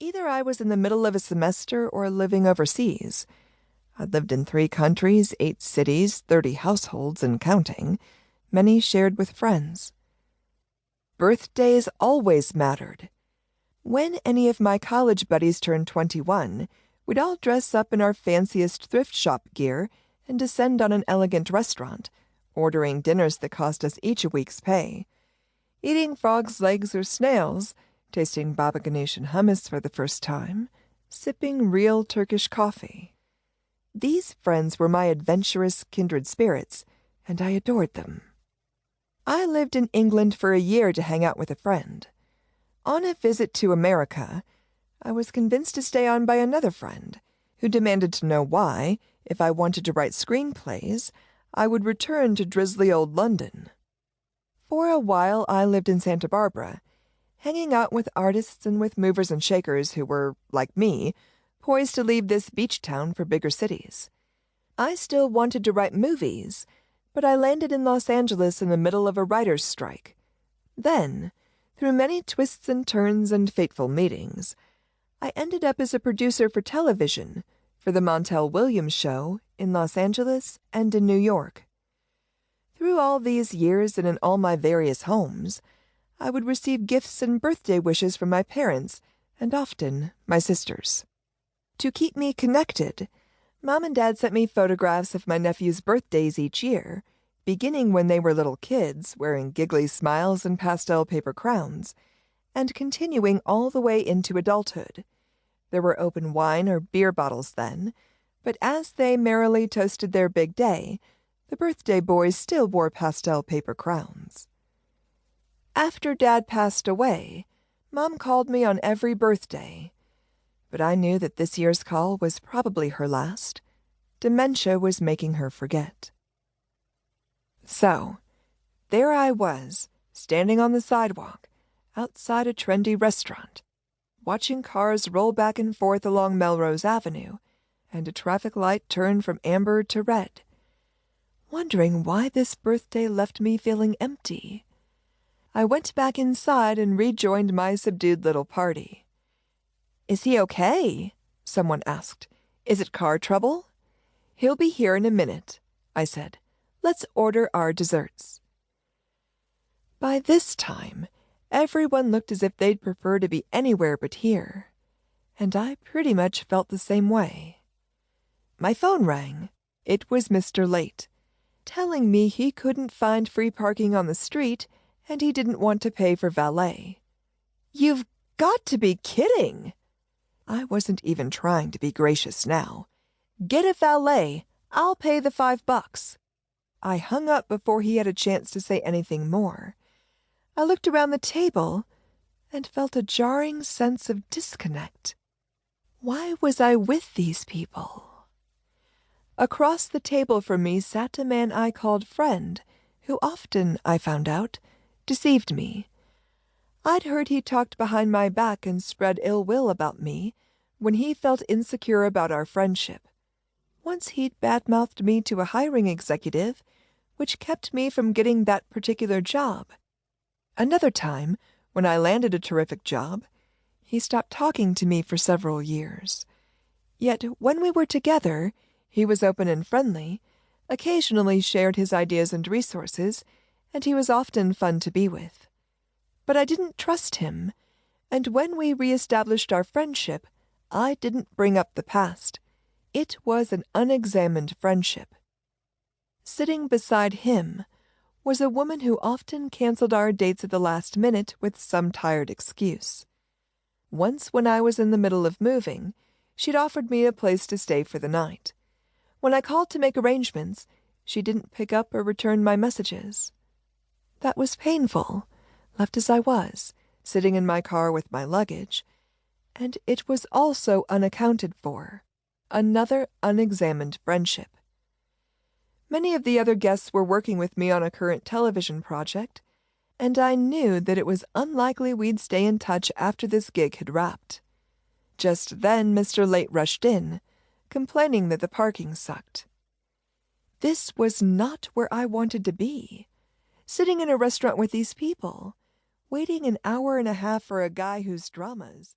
Either I was in the middle of a semester or living overseas. I'd lived in 3 countries, 8 cities, 30 households and counting, many shared with friends. Birthdays always mattered. When any of my college buddies turned 21, we'd all dress up in our fanciest thrift shop gear and descend on an elegant restaurant, ordering dinners that cost us each a week's pay. Eating frogs' legs or snails, tasting baba ganoush and hummus for the first time, sipping real Turkish coffee. These friends were my adventurous kindred spirits, and I adored them. I lived in England for a year to hang out with a friend. On a visit to America, I was convinced to stay on by another friend, who demanded to know why, if I wanted to write screenplays, I would return to drizzly old London. For a while I lived in Santa Barbara, hanging out with artists and with movers and shakers who were, like me, poised to leave this beach town for bigger cities. I still wanted to write movies, but I landed in Los Angeles in the middle of a writer's strike. Then, through many twists and turns and fateful meetings, I ended up as a producer for television for the Montel Williams Show in Los Angeles and in New York. Through all these years and in all my various homes, I would receive gifts and birthday wishes from my parents and often my sisters. To keep me connected, Mom and Dad sent me photographs of my nephews' birthdays each year, beginning when they were little kids, wearing giggly smiles and pastel paper crowns, and continuing all the way into adulthood. There were open wine or beer bottles then, but as they merrily toasted their big day, the birthday boys still wore pastel paper crowns. After Dad passed away, Mom called me on every birthday, but I knew that this year's call was probably her last. Dementia was making her forget. So, there I was, standing on the sidewalk, outside a trendy restaurant, watching cars roll back and forth along Melrose Avenue, and a traffic light turn from amber to red, wondering why this birthday left me feeling empty. I went back inside and rejoined my subdued little party. "Is he okay?" someone asked. "Is it car trouble?" "He'll be here in a minute," I said. "Let's order our desserts." By this time, everyone looked as if they'd prefer to be anywhere but here, and I pretty much felt the same way. My phone rang. It was Mr. Late, telling me he couldn't find free parking on the street and he didn't want to pay for valet. "You've got to be kidding!" I wasn't even trying to be gracious now. "Get a valet. I'll pay the $5. I hung up before he had a chance to say anything more. I looked around the table and felt a jarring sense of disconnect. Why was I with these people? Across the table from me sat a man I called friend, who often, I found out, deceived me. I'd heard he talked behind my back and spread ill will about me when he felt insecure about our friendship. Once he'd badmouthed me to a hiring executive, which kept me from getting that particular job. Another time, when I landed a terrific job, he stopped talking to me for several years. Yet when we were together, he was open and friendly, occasionally shared his ideas and resources, and he was often fun to be with. But I didn't trust him, and when we reestablished our friendship, I didn't bring up the past. It was an unexamined friendship. Sitting beside him was a woman who often canceled our dates at the last minute with some tired excuse. Once when I was in the middle of moving, she'd offered me a place to stay for the night. When I called to make arrangements, she didn't pick up or return my messages. That was painful, left as I was, sitting in my car with my luggage, and it was also unaccounted for. Another unexamined friendship. Many of the other guests were working with me on a current television project, and I knew that it was unlikely we'd stay in touch after this gig had wrapped. Just then Mr. Late rushed in, complaining that the parking sucked. This was not where I wanted to be. Sitting in a restaurant with these people, waiting an hour and a half for a guy whose dramas